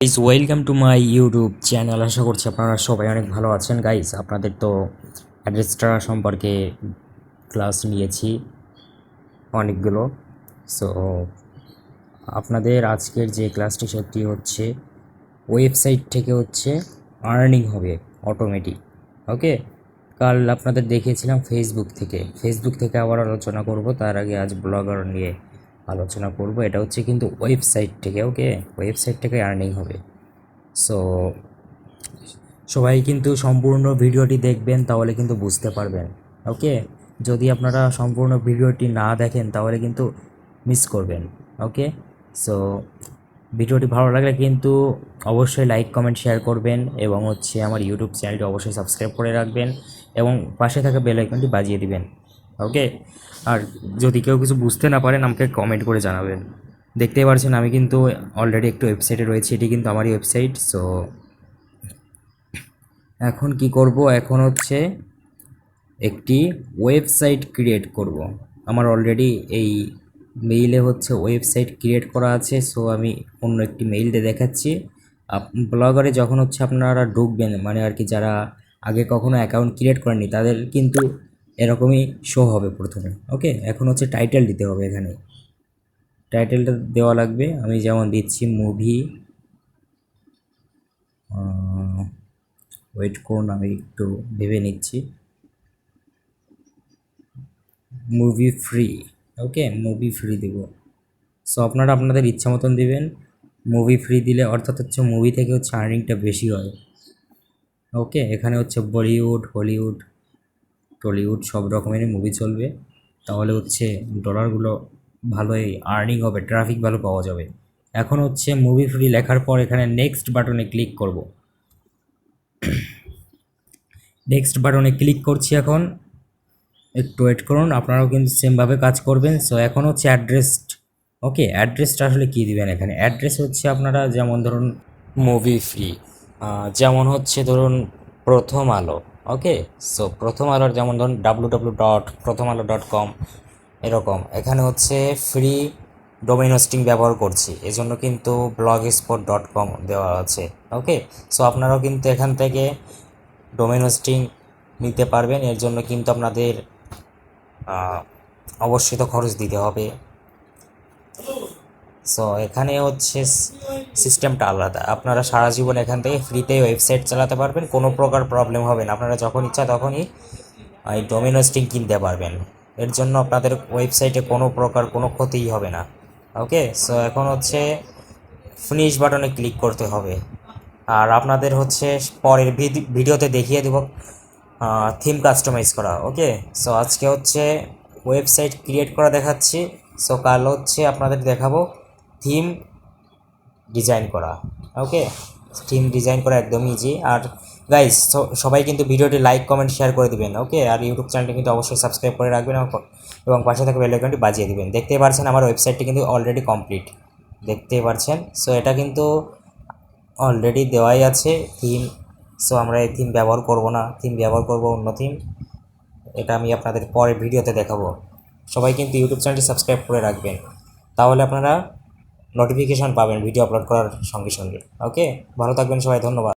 Is welcome to my YouTube channel. আশা করছি আপনারা সবাই অনেক ভালো আছেন। গাইস, আপনাদের তো অ্যাড্রেসটা সম্পর্কে ক্লাস নিয়েছি অনেকগুলো। সো আপনাদের আজকের যে ক্লাসটি সেটি হচ্ছে ওয়েবসাইট থেকে হচ্ছে আর্নিং হবে অটোমেটিক। ওকে, কাল আপনাদের দেখিয়েছিলাম ফেসবুক থেকে আবার আলোচনা করব। তার আগে আজ ব্লগার নিয়ে আলোচনা করব। এটা হচ্ছে কিন্তু ওয়েবসাইট থেকে। ওকে, ওয়েবসাইট থেকে আর্নিং হবে। সো সবাই কিন্তু সম্পূর্ণ ভিডিওটি দেখবেন, তাহলে কিন্তু বুঝতে পারবেন। ওকে, যদি আপনারা সম্পূর্ণ ভিডিওটি না দেখেন তাহলে কিন্তু মিস করবেন। ওকে, সো ভিডিওটি ভালো লাগলে কিন্তু অবশ্যই লাইক কমেন্ট শেয়ার করবেন এবং হচ্ছে আমার ইউটিউব চ্যানেলটি অবশ্যই সাবস্ক্রাইব করে রাখবেন এবং পাশে থাকা বেল আইকনটি বাজিয়ে দিবেন। ওকে, আর যদি কেউ কিছু বুঝতে না পারেন আমাকে কমেন্ট করে জানাবেন। দেখতেই পারছেন আমি কিন্তু অলরেডি একটু ওয়েবসাইটে রয়েছি, এটি কিন্তু আমারই ওয়েবসাইট। সো এখন কি করব, এখন হচ্ছে একটি ওয়েবসাইট ক্রিয়েট করব। আমার অলরেডি এই মেইলে হচ্ছে ওয়েবসাইট ক্রিয়েট করা আছে। সো আমি অন্য একটি মেইল দিয়ে দেখাচ্ছি। ব্লগারে যখন হচ্ছে আপনারা ঢুকবেন, মানে আর কি যারা আগে কখনো অ্যাকাউন্ট ক্রিয়েট করেননি তাদের কিন্তু এরকমই শো হবে প্রথমে। ওকে, এখন হচ্ছে টাইটেল দিতে হবে। এখানে টাইটেলটা দেওয়া লাগবে। আমি যেমন দিচ্ছি মুভি, ওয়েট করুন আমি একটু ভেবে নিচ্ছি, মুভি ফ্রি। ওকে, মুভি ফ্রি দেব। সো আপনারা আপনাদের ইচ্ছা মতন দেবেন। মুভি ফ্রি দিলে অর্থাৎ হচ্ছে মুভি থেকে হচ্ছে আর্নিংটা বেশি হয়। ওকে, এখানে হচ্ছে বলিউড, হলিউড, টলিউড সব রকমেরই মুভি চলবে। তাহলে হচ্ছে ডলারগুলো ভালোই আর্নিং হবে, ট্রাফিক ভালো পাওয়া যাবে। এখন হচ্ছে মুভি ফ্রি লেখার পর এখানে নেক্সট বাটনে ক্লিক করব। নেক্সট বাটনে ক্লিক করছি। এখন একটু ওয়েট করুন, আপনারাও কিন্তু সেমভাবে কাজ করবেন। সো এখন হচ্ছে অ্যাড্রেস। ওকে, অ্যাড্রেসটা আসলে কী দিবেন? এখানে অ্যাড্রেস হচ্ছে আপনারা যেমন ধরুন মুভি ফ্রি, যেমন হচ্ছে ধরুন প্রথম আলো। ওকে, সো প্রথম আলোর যেমন ধরুন www.prothomalo.com এরকম। এখানে হচ্ছে ফ্রি ডোমেইন হোস্টিং ব্যবহার করছি, এজন্য কিন্তু blogspot.com দেওয়া আছে। ওকে, সো আপনারাও কিন্তু এখান থেকে ডোমেইন হোস্টিং নিতে পারবেন। এর জন্য কিন্তু আপনাদের অবশ্যই তো খরচ দিতে হবে। সো এখানে হচ্ছে সিস্টেমটা আলাদা। আপনারা সারা জীবন এখান থেকে ফ্রিতে ওয়েবসাইট চালাতে পারবেন, কোনো প্রকার প্রবলেম হবে না। আপনারা যখন ইচ্ছা তখনই এই ডোমেইন হোস্টিং কিনতে পারবেন। এর জন্য আপনাদের ওয়েবসাইটে কোনো প্রকার কোনো ক্ষতিই হবে না। ওকে, সো এখন হচ্ছে ফিনিশ বাটনে ক্লিক করতে হবে। আর আপনাদের হচ্ছে পরের ভিডিওতে দেখিয়ে দেব থিম কাস্টমাইজ করা। ওকে, সো আজকে হচ্ছে ওয়েবসাইট ক্রিয়েট করা দেখাচ্ছি। সো কাল হচ্ছে আপনাদের দেখাবো থিম ডিজাইন করা। ওকে, থিম ডিজাইন করা একদম ইজি। আর গাইস, সবাই কিন্তু ভিডিওটি লাইক কমেন্ট শেয়ার করে দিবেন। ওকে, আর ইউটিউব চ্যানেলটি কিন্তু অবশ্যই সাবস্ক্রাইব করে রাখবেন এবং পাশে থাকা বেল আইকনটি বাজিয়ে দিবেন। দেখতেই পারছেন আমার ওয়েবসাইটটি কিন্তু অলরেডি কমপ্লিট, দেখতেই পারছেন। সো এটা কিন্তু অলরেডি দেওয়াই আছে থিম। সো আমরা এই থিম ব্যবহার করব না, থিম ব্যবহার করব অন্য থিম। এটা আমি আপনাদের পরের ভিডিওতে দেখাবো। সবাই কিন্তু ইউটিউব চ্যানেলটি সাবস্ক্রাইব করে রাখবেন, তাহলে আপনারা নোটিফিকেশান পাবেন ভিডিও আপলোড করার সঙ্গে সঙ্গে। ওকে, ভালো থাকবেন সবাই, ধন্যবাদ।